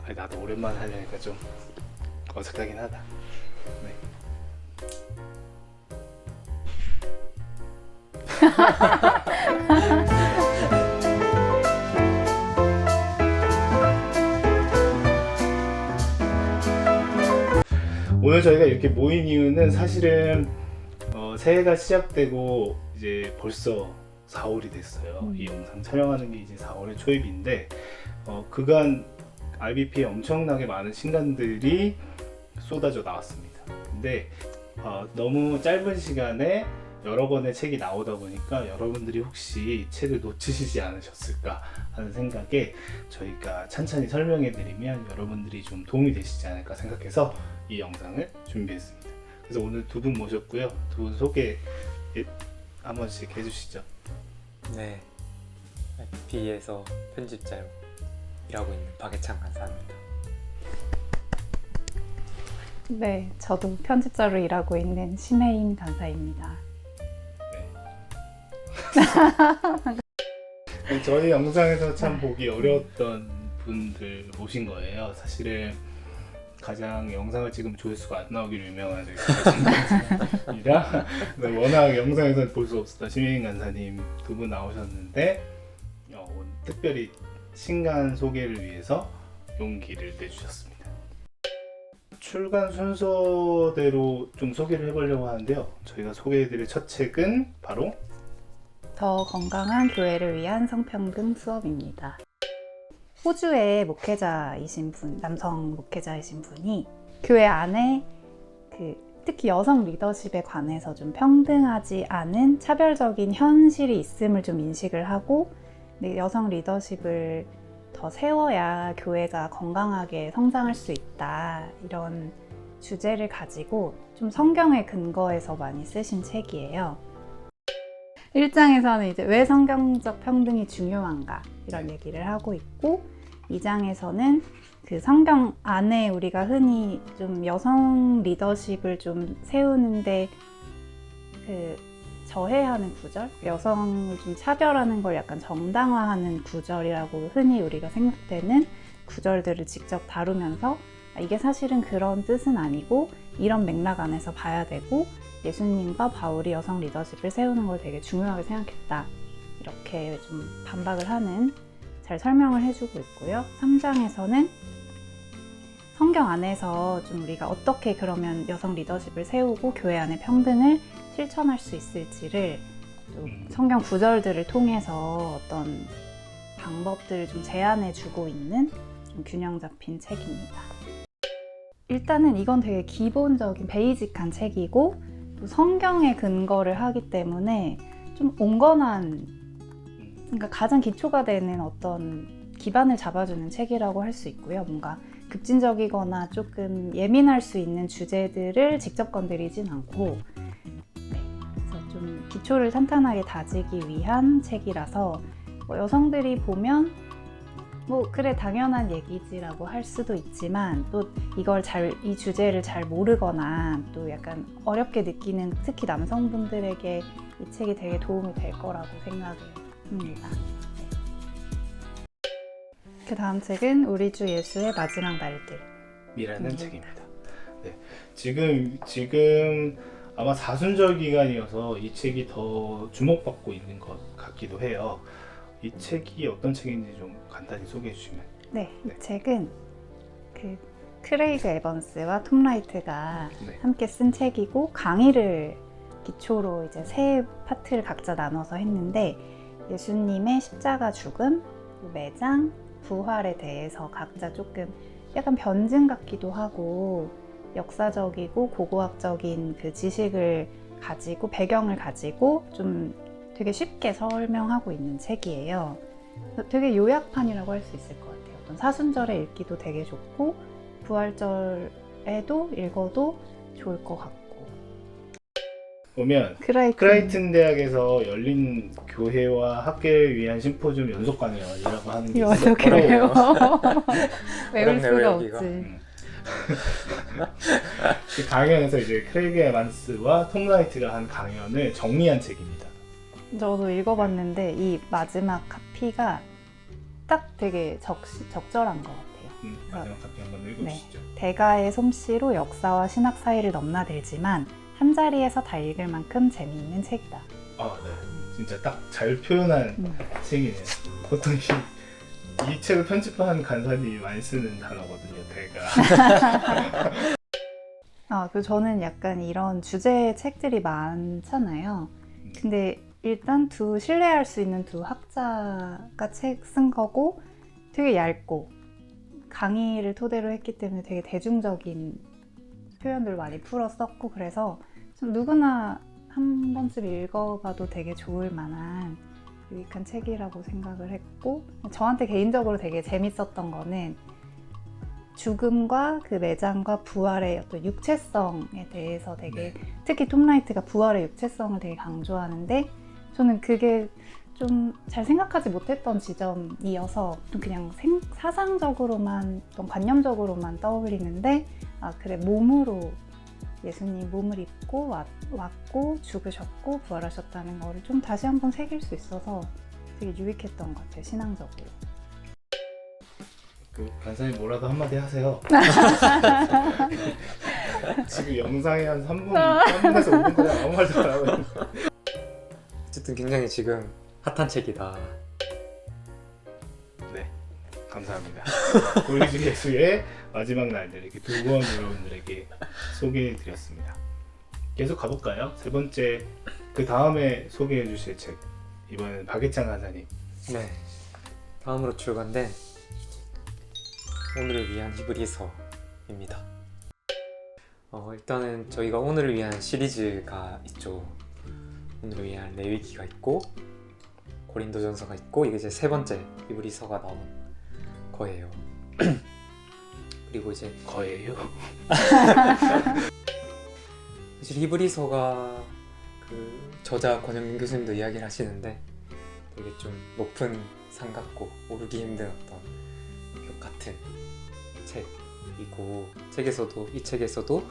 아니, 나도 오랜만에 하려니까 좀 어색하긴 하다. 네. 오늘 저희가 이렇게 모인 이유는 사실은 새해가 시작되고 이제 벌써 4월이 됐어요. 이 영상 촬영하는 게 이제 4월의 초입인데 그간 RBP에 엄청나게 많은 신간들이 쏟아져 나왔습니다. 근데 너무 짧은 시간에 여러 권의 책이 나오다 보니까 여러분들이 혹시 책을 놓치시지 않으셨을까 하는 생각에 저희가 찬찬히 설명해 드리면 여러분들이 좀 도움이 되시지 않을까 생각해서 이 영상을 준비했습니다. 그래서 오늘 두 분 모셨고요. 두 분 소개 한 번씩 해주시죠. 네, RBP에서 편집자로 일하고 있는 박예찬 간사입니다. 네, 저도 편집자로 일하고 있는 심혜인 간사입니다. 네. 저희 영상에서 참 보기 어려웠던 분들 모신 거예요. 사실은 가장 영상을 찍으면 조회수가 안 나오기로 유명한 간사입니다. 워낙 영상에서 볼 수 없었던 심혜인 간사님 두 분 나오셨는데 특별히 신간 소개를 위해서 용기를 내주셨습니다. 출간 순서대로 좀 소개를 해보려고 하는데요. 저희가 소개해드릴 첫 책은 바로 더 건강한 교회를 위한 성평등 수업입니다. 호주의 목회자이신 분, 남성 목회자이신 분이 교회 안에 특히 여성 리더십에 관해서 좀 평등하지 않은 차별적인 현실이 있음을 좀 인식을 하고, 여성 리더십을 더 세워야 교회가 건강하게 성장할 수 있다, 이런 주제를 가지고 좀 성경의 근거에서 많이 쓰신 책이에요. 1장에서는 이제 왜 성경적 평등이 중요한가 이런 얘기를 하고 있고, 2장에서는 그 성경 안에 우리가 흔히 좀 여성 리더십을 좀 세우는데 저해하는 구절, 여성을 좀 차별하는 걸 약간 정당화하는 구절이라고 흔히 우리가 생각되는 구절들을 직접 다루면서 이게 사실은 그런 뜻은 아니고 이런 맥락 안에서 봐야 되고, 예수님과 바울이 여성 리더십을 세우는 걸 되게 중요하게 생각했다, 이렇게 좀 반박을 하는 잘 설명을 해주고 있고요. 3장에서는 성경 안에서 좀 우리가 어떻게 그러면 여성 리더십을 세우고 교회 안의 평등을 실천할 수 있을지를 좀 성경 구절들을 통해서 어떤 방법들을 좀 제안해 주고 있는 좀 균형 잡힌 책입니다. 일단은 이건 되게 기본적인 베이직한 책이고, 또 성경에 근거를 하기 때문에 좀 온건한, 그러니까 가장 기초가 되는 어떤 기반을 잡아주는 책이라고 할 수 있고요. 뭔가 급진적이거나 조금 예민할 수 있는 주제들을 직접 건드리진 않고, 그래서 좀 기초를 탄탄하게 다지기 위한 책이라서 여성들이 보면 그래 당연한 얘기지라고 할 수도 있지만, 또 이 주제를 잘 모르거나 또 약간 어렵게 느끼는 특히 남성분들에게 이 책이 되게 도움이 될 거라고 생각을 합니다. 그 다음 책은 우리 주 예수의 마지막 날들이라는 책입니다. 네, 지금 아마 사순절 기간이어서 이 책이 더 주목받고 있는 것 같기도 해요. 이 책이 어떤 책인지 좀 간단히 소개해 주시면. 네, 이 책은 크레이그 에번스와 톰 라이트가 함께 쓴 책이고, 강의를 기초로 이제 세 파트를 각자 나눠서 했는데, 예수님의 십자가 죽음, 매장, 부활에 대해서 각자 조금 약간 변증 같기도 하고 역사적이고 고고학적인 그 지식을 가지고 배경을 가지고 좀 되게 쉽게 설명하고 있는 책이에요. 되게 요약판이라고 할 수 있을 것 같아요. 어떤 사순절에 읽기도 되게 좋고 부활절에도 읽어도 좋을 것 같고. 보면 크라이튼 대학에서 열린 교회와 학계를 위한 심포지움 연속 강연이라고 하는 게 있어요. 그래요? 외울 수가 없지. 그 강연에서 이제 크레이그 에반스와 톰 라이트가 한 강연을 정리한 책입니다. 저도 읽어봤는데 이 마지막 카피가 딱 되게 적절한 것 같아요. 마지막 답변 한번 읽어주시죠. 대가의 솜씨로 역사와 신학 사이를 넘나들지만 한 자리에서 다 읽을 만큼 재미있는 책이다. 아, 네. 진짜 딱 잘 표현한 책이네요. 보통 이 책을 편집한 간사님이 많이 쓰는 단어거든요. 대가. 그 저는 약간 이런 주제의 책들이 많잖아요. 근데 일단 신뢰할 수 있는 두 학자가 책 쓴 거고 되게 얇고 강의를 토대로 했기 때문에 되게 대중적인 표현들을 많이 풀어 썼고 그래서 좀 누구나 한 번쯤 읽어봐도 되게 좋을 만한 유익한 책이라고 생각을 했고 저한테 개인적으로 되게 재밌었던 거는 죽음과 그 매장과 부활의 어떤 육체성에 대해서 되게 특히 톰 라이트가 부활의 육체성을 되게 강조하는데 저는 그게 좀 잘 생각하지 못했던 지점이어서 좀 그냥 사상적으로만 어떤 관념적으로만 떠올리는데 그래 몸으로 예수님 몸을 입고 왔고 죽으셨고 부활하셨다는 거를 좀 다시 한번 새길 수 있어서 되게 유익했던 것 같아요. 신앙적으로. 간사님 뭐라도 한마디 하세요. 지금 영상이 한 3분에서 5분 동안 아무 말도 안 하고 어쨌든 굉장히 지금 핫한 책이다. 네, 감사합니다. 고리주 예수의 마지막 날들 이렇게 두 권 여러분들에게 소개해드렸습니다. 계속 가볼까요? 세 번째, 그 다음에 소개해주실 책 이번에는 박예찬 간사님. 네, 다음으로 출간된 오늘을 위한 히브리서입니다. 일단은 저희가 오늘을 위한 시리즈가 있죠. 오늘을 위한 레위기가 있고 고린도전서가 있고 이게 이제 세 번째 히브리서가 나온 거예요. 그리고 이제 거예요? 사실 히브리서가 그 저자 권영민 교수님도 이야기를 하시는데 되게 좀 높은 산 같고 오르기 힘든 어떤 벽 같은 책이고 이 책에서도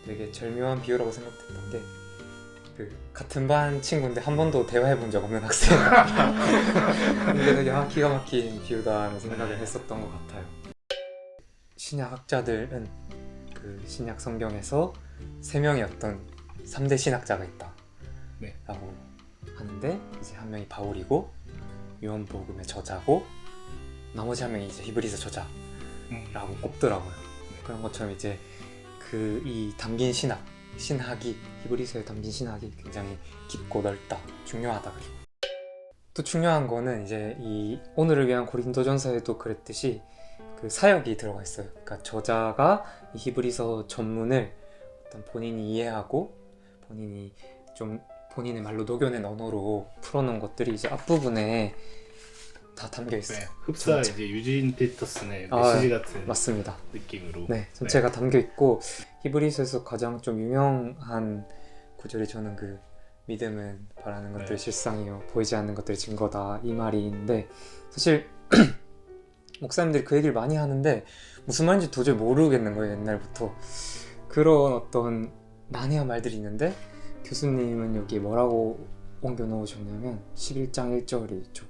되게 절묘한 비유라고 생각했던 게 그 같은 반 친구인데 한 번도 대화해 본 적 없는 학생 근데 되게 기가 막힌 비유다는 생각을 했었던 것 같아요. 신약 학자들은 그 신약 성경에서 3명의 어떤 3대 신학자가 있다 라고 하는데 이제 한 명이 바울이고 요한복음의 저자고 나머지 한 명이 이제 히브리서 저자라고 꼽더라고요. 그런 것처럼 이제 이 담긴 신학이 히브리서에 담긴 신학이 굉장히 깊고 넓다, 중요하다. 그리고 또 중요한 거는 이제 이 오늘을 위한 고린도전서에도 그랬듯이 그 사역이 들어가 있어요. 그러니까 저자가 이 히브리서 전문을 어떤 본인이 이해하고 본인의 말로 녹여낸 언어로 풀어놓은 것들이 이제 앞부분에 다 담겨 있어요. 네, 흡사 전체. 이제 유진 피터슨의 메시지 같은 맞습니다. 느낌으로. 네, 전체가 담겨 있고 히브리서에서 가장 좀 유명한 구절이 저는 그 믿음은 바라는 것들이 실상이요 보이지 않는 것들이 증거다 이 말인데 사실 목사님들이 그 얘기를 많이 하는데 무슨 말인지 도저히 모르겠는 거예요. 옛날부터 그런 어떤 난해한 말들이 있는데 교수님은 여기 뭐라고 옮겨 놓으셨냐면 11장 1절이 있죠.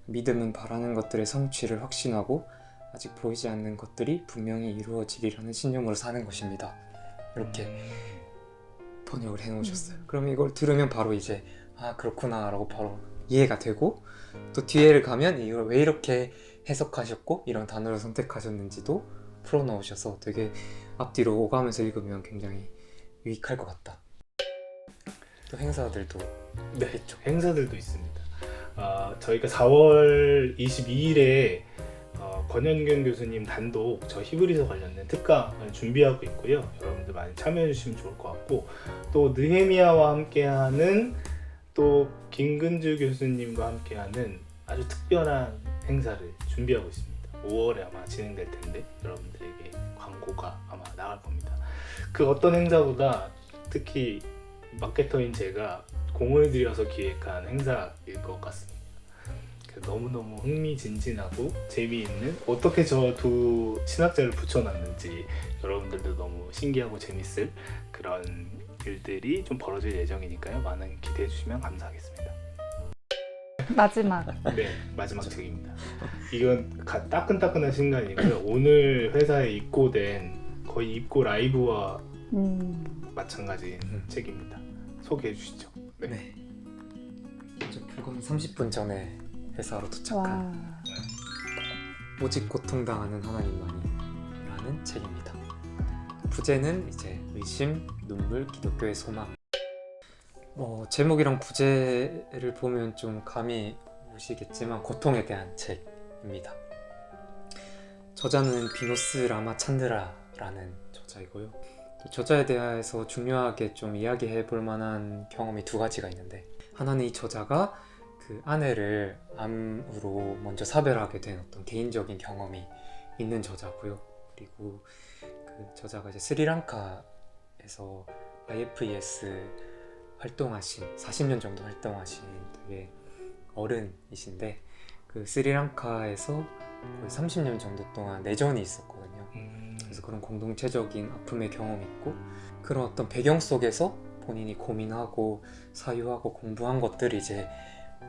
믿음은 바라는 것들의 성취를 확신하고 아직 보이지 않는 것들이 분명히 이루어지리라는 신념으로 사는 것입니다. 이렇게 번역을 해놓으셨어요. 그럼 이걸 들으면 바로 이제 그렇구나 라고 바로 이해가 되고 또 뒤에를 가면 이걸 왜 이렇게 해석하셨고 이런 단어를 선택하셨는지도 풀어놓으셔서 되게 앞뒤로 오가면서 읽으면 굉장히 유익할 것 같다. 또 행사들도 있죠. 행사들도 있습니다. 저희가 4월 22일에 권현경 교수님 단독 저 히브리서 관련된 특강을 준비하고 있고요. 여러분들 많이 참여해 주시면 좋을 것 같고 또 느헤미야와 함께하는 또 김근주 교수님과 함께하는 아주 특별한 행사를 준비하고 있습니다. 5월에 아마 진행될 텐데 여러분들에게 광고가 아마 나갈 겁니다. 그 어떤 행사보다 특히 마케터인 제가 공을 들여서 기획한 행사일 것 같습니다. 너무너무 흥미진진하고 재미있는 어떻게 저 두 신학자를 붙여놨는지 여러분들도 너무 신기하고 재밌을 그런 일들이 좀 벌어질 예정이니까요. 많은 기대해 주시면 감사하겠습니다. 마지막. 네, 마지막 책입니다. 이건 따끈따끈한 신간이고요. 오늘 회사에 입고된 거의 입고 라이브와 마찬가지인 책입니다. 소개해 주시죠. 네. 네. 좀 불과 30분 전에 회사로 도착한 와. 오직 고통당하는 하나님만이라는 책입니다. 부제는 이제 의심, 눈물, 기독교의 소망. 제목이랑 부제를 보면 좀 감이 오시겠지만 고통에 대한 책입니다. 저자는 비노스 라마찬드라라는 저자이고요. 이 저자에 대해서 중요하게 좀 이야기해 볼 만한 경험이 두 가지가 있는데, 하나는 이 저자가 그 아내를 암으로 먼저 사별하게 된 어떤 개인적인 경험이 있는 저자고요. 그리고 그 저자가 이제 스리랑카에서 IFES 활동하신 40년 정도 활동하신 되게 어른이신데, 그 스리랑카에서 거의 30년 정도 동안 내전이 있었거든요. 그래서 그런 공동체적인 아픔의 경험이 있고, 그런 어떤 배경 속에서 본인이 고민하고 사유하고 공부한 것들이 이제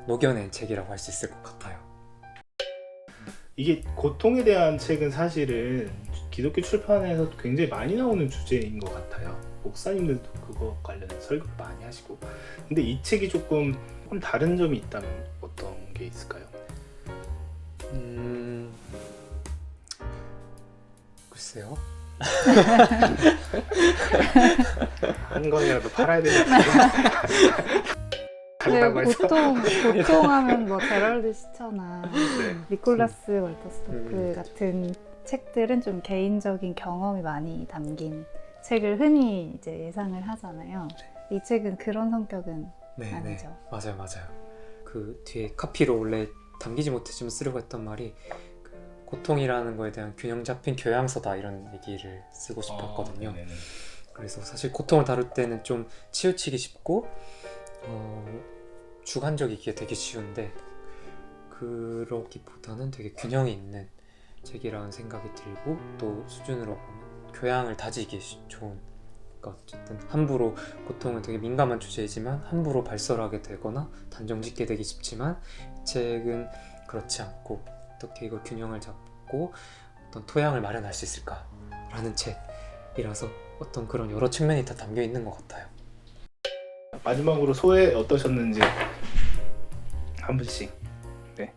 녹여낸 책이라고 할 수 있을 것 같아요. 이게 고통에 대한 책은 사실은 기독교 출판에서 굉장히 많이 나오는 주제인 것 같아요. 목사님들도 그거 관련해서 설교 많이 하시고. 근데 이 책이 조금 다른 점이 있다면 어떤 게 있을까요? 글쎄요. 한 권이라도 팔아야 되겠다. 네, 간다고 해서. 보통하면 뭐 제럴드 시처나 네. 니콜라스 월터스토크 음. 같은 책들은 좀 개인적인 경험이 많이 담긴 책을 흔히 이제 예상을 하잖아요. 이 책은 그런 성격은 네, 아니죠. 맞아요. 그 뒤에 카피로 원래 담기지 못했지만 쓰려고 했던 말이 그 고통이라는 거에 대한 균형 잡힌 교양서다, 이런 얘기를 쓰고 싶었거든요. 네네네. 그래서 사실 고통을 다룰 때는 좀 치우치기 쉽고 주관적이기에 되게 쉬운데, 그러기보다는 되게 균형이 있는 책이라는 생각이 들고, 또 수준으로 보면 교양을 다지기 좋은, 그러니까 어쨌든 함부로, 고통은 되게 민감한 주제이지만 함부로 발설하게 되거나 단정짓게 되기 쉽지만, 이 책은 그렇지 않고 어떻게 이걸 균형을 잡고 어떤 토양을 마련할 수 있을까라는 책이라서 어떤 그런 여러 측면이 다 담겨 있는 것 같아요. 마지막으로 소회 어떠셨는지 한 분씩. 네.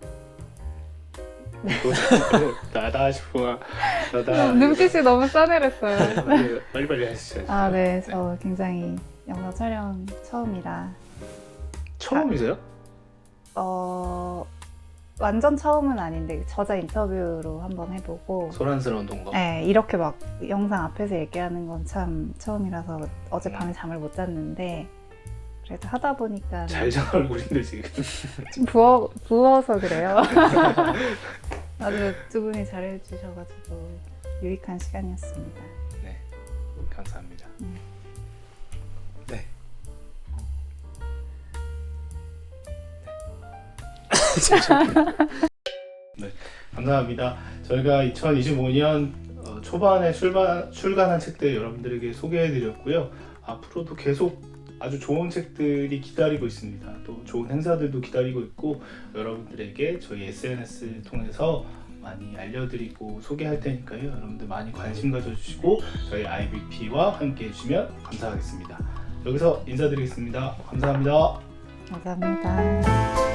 나다 싶어. 나다. 눈빛이 너무 싸늘했어요. 빨리 하시죠. 아, 네. 저 굉장히 영상 촬영 처음이라 처음이세요? 완전 처음은 아닌데 저자 인터뷰로 한번 해보고, 소란스러운 동거. 네, 이렇게 막 영상 앞에서 얘기하는 건 참 처음이라서 어젯밤에 잠을 못 잤는데, 그래도 하다 보니까 잘 잔 얼굴인데 지금. 좀 부어서 그래요. 아주 두 분이 잘해주셔가지고 유익한 시간이었습니다. 네, 감사합니다. 네. 네, 감사합니다. 저희가 2025년 초반에 출간한 책들 여러분들에게 소개해드렸고요. 앞으로도 계속 아주 좋은 책들이 기다리고 있습니다. 또 좋은 행사들도 기다리고 있고, 여러분들에게 저희 SNS 통해서 많이 알려드리고 소개할 테니까요. 여러분들 많이 관심 가져주시고 저희 IBP와 함께 해주시면 감사하겠습니다. 여기서 인사드리겠습니다. 감사합니다. 감사합니다.